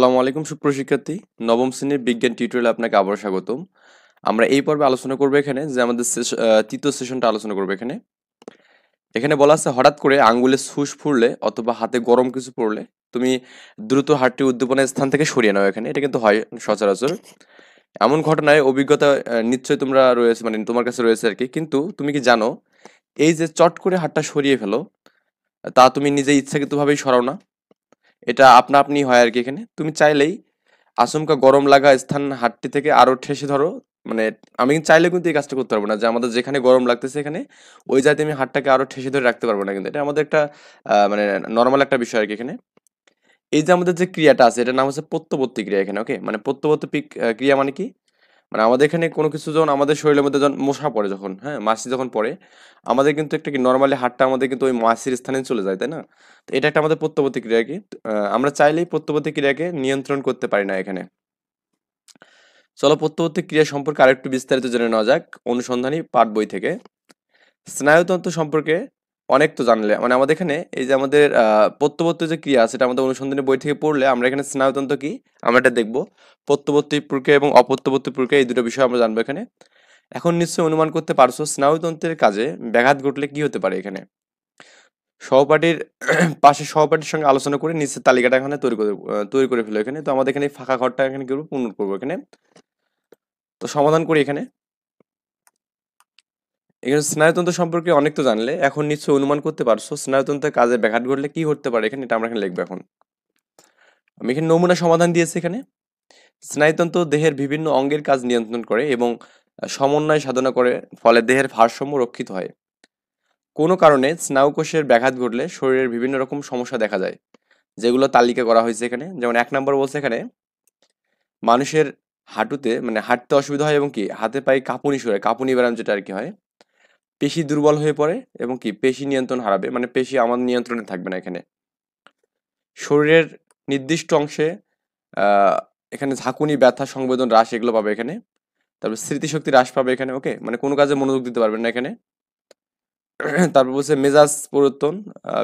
আসসালামু আলাইকুম সুপ্রশিক্ষার্থী, নবম শ্রেণীর বিজ্ঞান টিউটোরিয়ালে আপনাকে আবারও স্বাগতম। আমরা এই পর্বে আলোচনা করবো এখানে যে আমাদের তৃতীয় সেশনটা আলোচনা করবো এখানে। এখানে বলা আছে হঠাৎ করে আঙ্গুলে সুস ফুরলে অথবা হাতে গরম কিছু পড়লে তুমি দ্রুত হাতটি উদ্দীপনার স্থান থেকে সরিয়ে নাও। এখানে এটা কিন্তু হয় সচরাচর। এমন ঘটনায় অভিজ্ঞতা নিশ্চয়ই তোমরা রয়েছে, মানে তোমার কাছে রয়েছে আর কি। কিন্তু তুমি কি জানো এই যে চট করে হাতটা সরিয়ে ফেলো, তা তুমি নিজে ইচ্ছাকৃতভাবেই সরাও না, এটা আপনা আপনি হয় আর কি। এখানে তুমি চাইলেই আচমকা গরম লাগা স্থান হাতটি থেকে আরো ঠেসে ধরো। মানে আমি কিন্তু চাইলে কিন্তু এই কাজটা করতে পারবো না যে আমাদের যেখানে গরম লাগতেছে এখানে ওই জায়গায় আমি হাতটাকে আরো ঠেসে ধরে রাখতে পারবো না, কিন্তু এটা আমাদের একটা মানে নর্মাল একটা বিষয় আর কি। এখানে এই যে আমাদের যে ক্রিয়াটা আছে এটার নাম হচ্ছে প্রত্যবর্তী ক্রিয়া এখানে। ওকে, মানে প্রত্যবর্তী ক্রিয়া মানে কি, মানে আমাদের এখানে কোনো কিছু যখন আমাদের শরীরের মধ্যে যখন মশা পড়ে, যখন হ্যাঁ মাছি যখন পড়ে, আমাদের কিন্তু একটা কি নর্মালি হাতটা আমাদের কিন্তু ওই মাছির স্থানে চলে যায়, তাই না? তো এটা একটা আমাদের প্রত্যবর্তী ক্রিয়া কি। আমরা চাইলেই প্রত্যবর্তী ক্রিয়াকে নিয়ন্ত্রণ করতে পারি না এখানে। চলো প্রত্যবর্তী ক্রিয়া সম্পর্কে আরেকটু বিস্তারিত জেনে নেওয়া যাক অনুসন্ধানী পাঠ বই থেকে। স্নায়ুতন্ত্র সম্পর্কে অনেক তো জানলে, মানে আমাদের এখানে এই যে আমাদের প্রত্যবর্তী যে ক্রিয়া আছে এটা আমাদের অনুসন্ধানী বই থেকে পড়লে আমরা এখানে স্নায়ুতন্ত্র কি আমরা এটা দেখবো। প্রত্যবর্তী প্রক্রিয়া এবং অপ্রত্যবর্তী প্রক্রিয়া এই দুটো বিষয় আমরা জানবো এখানে। এখন নিশ্চয়ই অনুমান করতে পারছো স্নায়ুতন্ত্রের কাজে ব্যাঘাত ঘটলে কি হতে পারে এখানে। সহপাঠীর পাশে সহপাঠীর সঙ্গে আলোচনা করে নিচের তালিকাটা এখানে তৈরি করে ফেলো এখানে। তো আমাদের এখানে এই ফাঁকা ঘরটা এখানে কি করবো, পূরণ করবো এখানে। তো সমাধান করি এখানে। এখানে স্নায়ুতন্ত্র সম্পর্কে অনেক তো জানলে, এখন নিশ্চয়ই অনুমান করতে পারছো স্নায়ুতন্ত্রের কাজে ব্যাঘাত ঘটলে কি ঘটতে পারে এখানে, এটা আমরা এখানে লিখবো এখন। আমি এখানে নমুনা সমাধান দিয়েছি এখানে। স্নায়ুতন্ত্র দেহের বিভিন্ন অঙ্গের কাজ নিয়ন্ত্রণ করে এবং সমন্বয় সাধনা করে, ফলে দেহের ভারসাম্য রক্ষিত হয়। কোনো কারণে স্নায়ুকোষের ব্যাঘাত ঘটলে শরীরের বিভিন্ন রকম সমস্যা দেখা যায়, যেগুলো তালিকা করা হয়েছে এখানে। যেমন 1 নম্বর বলছে এখানে মানুষের হাঁটুতে মানে হাঁটতে অসুবিধা হয় এবং কি হাতে পায়ে কাঁপুনি শুরু হয়, কাঁপুনি ব্যায়াম যেটা আর কি হয়। পেশি দুর্বল হয়ে পড়ে এবং কি পেশি নিয়ন্ত্রণ হারাবে, মানে পেশি আমাদের নিয়ন্ত্রণে থাকবে না এখানে। শরীরের নির্দিষ্ট অংশে আহ এখানে ঝাঁকুনি, ব্যথা, সংবেদন হ্রাস এগুলো পাবে এখানে। তারপর স্মৃতিশক্তি হ্রাস পাবে এখানে। ওকে, মানে কোনো কাজে মনোযোগ দিতে পারবেন না এখানে। তারপর বলছে মেজাজ পরিবর্তন,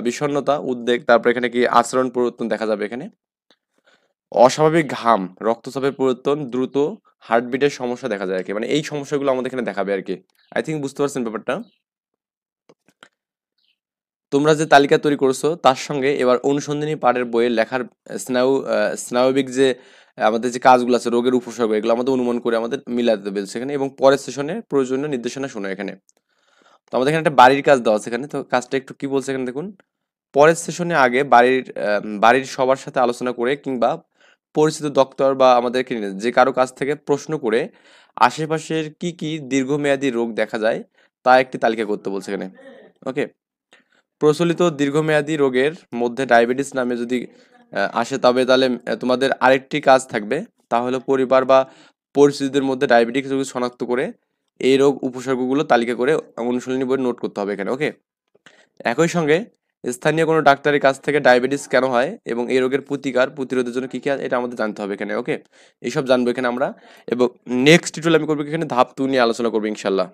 বিষণ্ণতা, উদ্বেগ, তারপর এখানে কি আচরণ পরিবর্তন দেখা যাবে এখানে। অস্বাভাবিক ঘাম, রক্তচাপের পরিবর্তন, দ্রুত হার্টবিটের সমস্যা দেখা যায় আর কি। মানে এই সমস্যাগুলো আমাদের এখানে দেখাবে আর কি। আই থিঙ্ক বুঝতে পারছেন ব্যাপারটা। তোমরা যে তালিকা তৈরি করছো তার সঙ্গে এবার অনুসন্ধানী পাঠের বইয়ে লেখার স্নায়বিক যে আমাদের যে কাজগুলো আছে, রোগের উপসর্গ, এগুলো আমাদের অনুমান করে আমাদের মিলাতে দেবে সেখানে, এবং পরের সেশনে প্রয়োজনীয় নির্দেশনা শোনো এখানে। তো আমাদের এখানে একটা বাড়ির কাজ দেওয়া আছে এখানে। তো কাজটা একটু কি বলছে এখানে দেখুন। পরের সেশনে আগে বাড়ির সবার সাথে আলোচনা করে কিংবা পরিচিত ডক্টর বা আমাদের ক্লিনিক যে কারো কাছ থেকে প্রশ্ন করে আশেপাশের কি কি দীর্ঘমেয়াদী রোগ দেখা যায় তা একটি তালিকা করতে বলছে এখানে। ওকে, প্রচলিত দীর্ঘমেয়াদী রোগের মধ্যে ডায়াবেটিস নামে যদি আসে, তবে তাহলে তোমাদের আরেকটি কাজ থাকবে, তা হলো পরিবার বা পরিচিতদের মধ্যে ডায়াবেটিস রোগ শনাক্ত করে এই রোগ উপসর্গগুলো তালিকা করে অনুশীলনী বই নোট করতে হবে এখানে। ওকে, একই সঙ্গে স্থানীয় কোনো ডাক্তারের কাছ থেকে ডায়াবেটিস কেন হয় এবং এই রোগের প্রতিরোধের জন্য কি কি আছে এটা আমাদের জানতে হবে এখানে। ওকে, এইসব জানবো এখানে আমরা। এবং নেক্সট টিউটোরিয়ালে আমি করবো এখানে ধাপ 2 নিয়ে আলোচনা করবো ইনশাল্লাহ।